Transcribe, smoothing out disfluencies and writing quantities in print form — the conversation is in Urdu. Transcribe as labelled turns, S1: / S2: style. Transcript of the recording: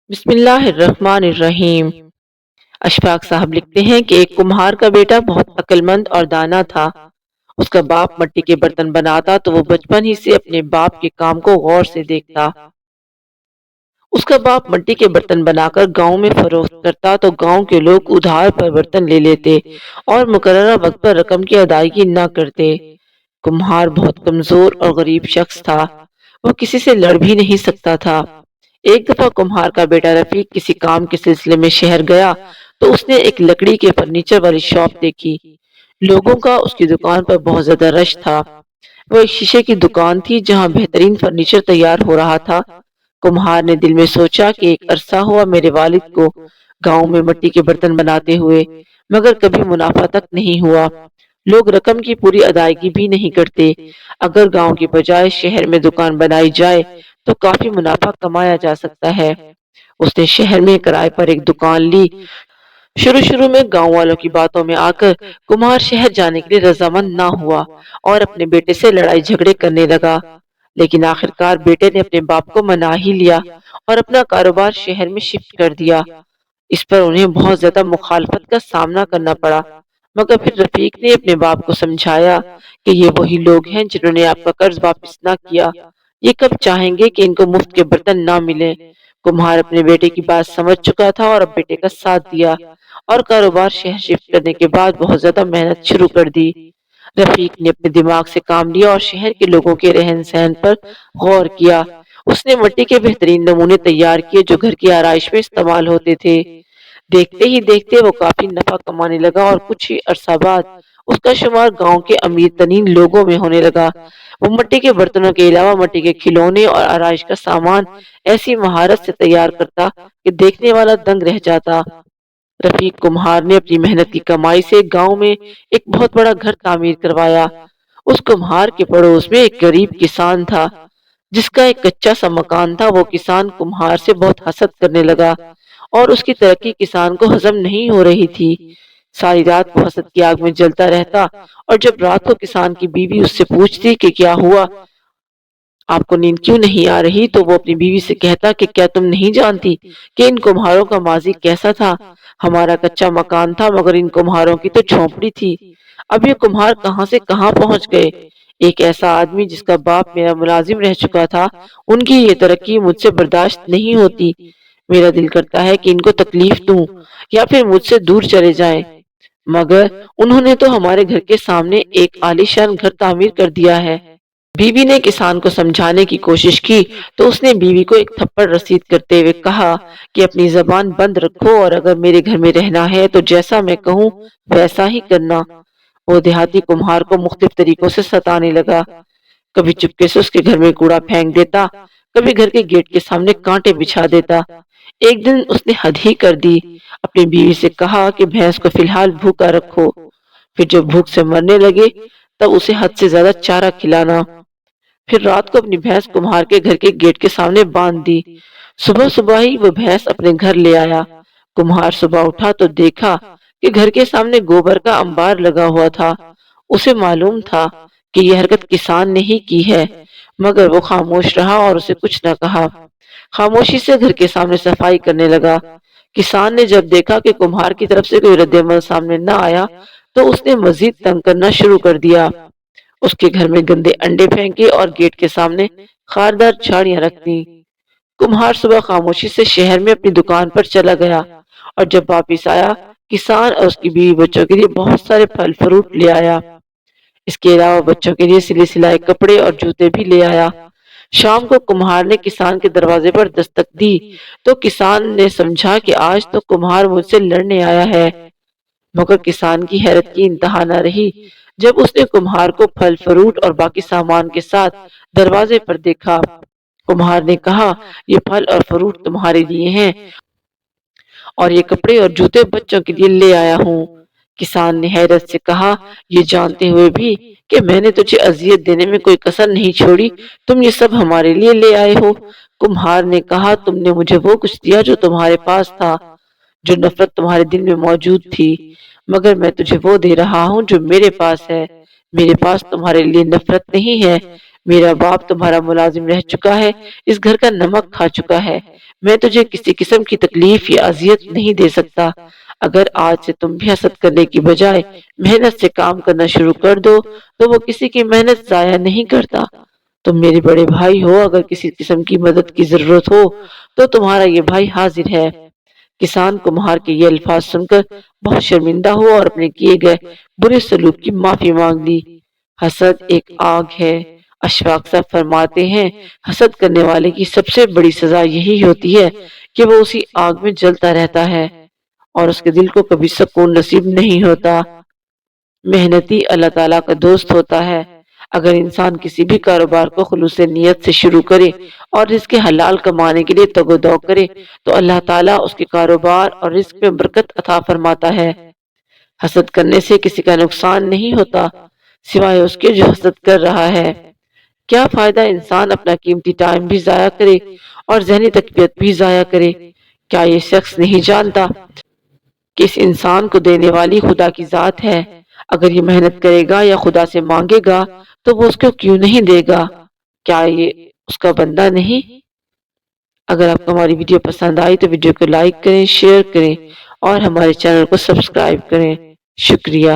S1: بسم اللہ الرحمن الرحیم۔ اشفاق صاحب لکھتے ہیں کہ ایک کمہار کا بیٹا بہت عقل مند اور دانا تھا۔ اس کا باپ مٹی کے برتن بناتا تو وہ بچپن ہی سے اپنے باپ کے کام کو غور سے دیکھتا۔ اس کا باپ مٹی کے برتن بنا کر گاؤں میں فروخت کرتا تو گاؤں کے لوگ ادھار پر برتن لے لیتے اور مقررہ وقت پر رقم کی ادائیگی نہ کرتے۔ کمہار بہت کمزور اور غریب شخص تھا۔ وہ کسی سے لڑ بھی نہیں سکتا تھا۔ ایک دفعہ کمہار کا بیٹا رفیق کسی کام کے سلسلے میں شہر گیا تو اس نے ایک لکڑی کے فرنیچر والی شاپ دیکھی۔ لوگوں کا اس کی دکان پر بہت زیادہ رش تھا۔ وہ ایک شیشے کی دکان تھی جہاں بہترین فرنیچر تیار ہو رہا تھا۔ کمہار نے دل میں سوچا کہ ایک عرصہ ہوا میرے والد کو گاؤں میں مٹی کے برتن بناتے ہوئے، مگر کبھی منافع تک نہیں ہوا۔ لوگ رقم کی پوری ادائیگی بھی نہیں کرتے۔ اگر گاؤں کی بجائے شہر میں دکان بنائی جائے تو کافی منافع کمایا جا سکتا ہے۔ اس نے شہر میں کرائے پر ایک دکان لی۔ شروع میں گاؤں والوں کی باتوں میں آ کر کمہار شہر جانے کے لیے رضامند نہ ہوا اور اپنے بیٹے سے لڑائی جھگڑے کرنے لگا، لیکن آخرکار بیٹے نے اپنے باپ کو منا ہی لیا اور اپنا کاروبار شہر میں شفٹ کر دیا۔ اس پر انہیں بہت زیادہ مخالفت کا سامنا کرنا پڑا، مگر پھر رفیق نے اپنے باپ کو سمجھایا کہ یہ وہی لوگ ہیں جنہوں نے آپ کا قرض واپس نہ کیا، یہ کب چاہیں گے کہ ان کو مفت کے برتن نہ ملیں۔ کمہار اپنے بیٹے کی بات سمجھ چکا تھا اور اب بیٹے کا ساتھ دیا اور کاروبار شہر شفٹ کرنے کے بعد بہت زیادہ محنت شروع کر دی۔ رفیق نے اپنے دماغ سے کام لیا اور شہر کے لوگوں کے رہن سہن پر غور کیا۔ اس نے مٹی کے بہترین نمونے تیار کیے جو گھر کی آرائش میں استعمال ہوتے تھے۔ دیکھتے ہی دیکھتے وہ کافی نفع کمانے لگا اور کچھ ہی عرصہ بعد اس کا شمار گاؤں کے امیر ترین لوگوں میں ہونے لگا۔ وہ مٹی کے برتنوں کے علاوہ مٹی کے کھلونے اور آرائش کا سامان ایسی مہارت سے تیار کرتا کہ دیکھنے والا دنگ رہ جاتا۔ رفیق کمہار نے اپنی محنت کی کمائی سے گاؤں میں ایک بہت بڑا گھر تعمیر کروایا۔ اس کمہار کے پڑوس میں ایک غریب کسان تھا جس کا ایک کچا سا مکان تھا۔ وہ کسان کمہار سے بہت حسد کرنے لگا اور اس کی ترقی کسان کو ہضم نہیں ہو رہی تھی۔ ساری رات وہ حسد کی آگ میں جلتا رہتا اور جب رات کو کسان کی بیوی اس سے پوچھتی کہ کیا ہوا، آپ کو نیند کیوں نہیں آ رہی، تو وہ اپنی بیوی سے کہتا کہ کیا تم نہیں جانتی کہ ان کمہاروں کا ماضی کیسا تھا؟ ہمارا کچا مکان تھا مگر ان کمہاروں کی تو جھونپڑی تھی۔ اب یہ کمہار کہاں سے کہاں پہنچ گئے۔ ایک ایسا آدمی جس کا باپ میرا ملازم رہ چکا تھا، ان کی یہ ترقی مجھ سے برداشت نہیں ہوتی۔ میرا دل کرتا ہے کہ ان کو تکلیف دوں یا پھر مجھ سے دور چلے جائیں، مگر انہوں نے تو ہمارے گھر کے سامنے ایک عالیشان گھر تعمیر کر دیا ہے۔ بیوی نے کسان کو سمجھانے کی کوشش کی تو اس نے بیوی کو ایک تھپڑ رسید کرتے ہوئے کہا کہ اپنی زبان بند رکھو اور اگر میرے گھر میں رہنا ہے تو جیسا میں کہوں ویسا ہی کرنا۔ وہ دیہاتی کمہار کو مختلف طریقوں سے ستانے لگا۔ کبھی چپکے سے اس کے گھر میں کوڑا پھینک دیتا، کبھی گھر کے گیٹ کے سامنے کانٹے بچھا دیتا۔ ایک دن اس نے حد ہی کر دی۔ اپنی بیوی سے کہا کہ بھینس کو فی الحال بھوکا رکھو، پھر جب بھوک سے مرنے لگے تب اسے حد سے زیادہ چارہ کھلانا۔ پھر رات کو اپنی بھینس کمہار کے گھر کے گیٹ کے سامنے باندھ دی۔ صبح ہی وہ بھینس اپنے گھر لے آیا۔ کمہار صبح اٹھا تو دیکھا کہ گھر کے سامنے گوبر کا انبار لگا ہوا تھا۔ اسے معلوم تھا کہ یہ حرکت کسان نے ہی کی ہے، مگر وہ خاموش رہا اور اسے کچھ نہ کہا۔ خاموشی سے گھر کے سامنے صفائی کرنے لگا۔ کسان نے جب دیکھا کہ کمہار کی طرف سے کوئی رد عمل سامنے نہ آیا تو اس نے مزید تنگ کرنا شروع کر دیا۔ اس کے گھر میں گندے انڈے پھینکے اور گیٹ کے سامنے خاردار جھاڑیاں رکھ دی۔ کمہار صبح خاموشی سے شہر میں اپنی دکان پر چلا گیا اور جب واپس آیا کسان اور اس کی بیوی بچوں کے لیے بہت سارے پھل فروٹ لے آیا۔ اس کے علاوہ بچوں کے لیے سلے سلائے کپڑے اور جوتے بھی لے آیا۔ شام کو کمہار نے کسان کے دروازے پر دستک دی تو کسان نے سمجھا کہ آج تو کمہار مجھ سے لڑنے آیا ہے، مگر کسان کی حیرت کی انتہا نہ رہی جب اس نے کمہار کو پھل فروٹ اور باقی سامان کے ساتھ دروازے پر دیکھا۔ کمہار نے کہا، یہ پھل اور فروٹ تمہارے لیے ہیں اور یہ کپڑے اور جوتے بچوں کے لیے لے آیا ہوں۔ کسان نے حیرت سے کہا، یہ جانتے ہوئے بھی کہ میں نے تجھے اذیت دینے میں کوئی کسر نہیں چھوڑی، تم یہ سب ہمارے لیے لے آئے ہو؟ کمہار نے کہا، تم نے مجھے وہ کچھ دیا جو تمہارے پاس تھا، جو نفرت تمہارے دل میں موجود تھی، مگر میں تجھے وہ دے رہا ہوں جو میرے پاس ہے۔ میرے پاس تمہارے لیے نفرت نہیں ہے، میرا باپ تمہارا ملازم رہ چکا ہے، اس گھر کا نمک کھا چکا ہے، میں تجھے کسی قسم کی تکلیف یا اذیت نہیں دے سکتا۔ اگر آج سے تم بھی حسد کرنے کی بجائے محنت سے کام کرنا شروع کر دو تو وہ کسی کی محنت ضائع نہیں کرتا۔ تم میرے بڑے بھائی ہو، اگر کسی قسم کی مدد کی ضرورت ہو تو تمہارا یہ بھائی حاضر ہے۔ کسان کمہار کے یہ الفاظ سن کر بہت شرمندہ ہوا اور اپنے کیے گئے برے سلوک کی معافی مانگ لی۔ حسد ایک آگ ہے۔ اشفاق صاحب فرماتے ہیں حسد کرنے والے کی سب سے بڑی سزا یہی ہوتی ہے کہ وہ اسی آگ میں جلتا رہتا ہے اور اس کے دل کو کبھی سکون نصیب نہیں ہوتا۔ محنتی اللہ تعالیٰ کا دوست ہوتا ہے۔ اگر انسان کسی بھی کاروبار کو خلوص نیت سے شروع کرے اور رزق حلال کمانے کے لیے تگ و دو کرے تو اللہ تعالیٰ اس کے کاروبار اور رزق میں برکت عطا فرماتا ہے۔ حسد کرنے سے کسی کا نقصان نہیں ہوتا سوائے اس کے جو حسد کر رہا ہے۔ کیا فائدہ انسان اپنا قیمتی ٹائم بھی ضائع کرے اور ذہنی تقویت بھی ضائع کرے؟ کیا یہ شخص نہیں جانتا کہ اس انسان کو دینے والی خدا کی ذات ہے؟ اگر یہ محنت کرے گا یا خدا سے مانگے گا تو وہ اس کو کیوں نہیں دے گا؟ کیا یہ اس کا بندہ نہیں؟ اگر آپ کو ہماری ویڈیو پسند آئی تو ویڈیو کو لائک کریں، شیئر کریں اور ہمارے چینل کو سبسکرائب کریں۔ شکریہ۔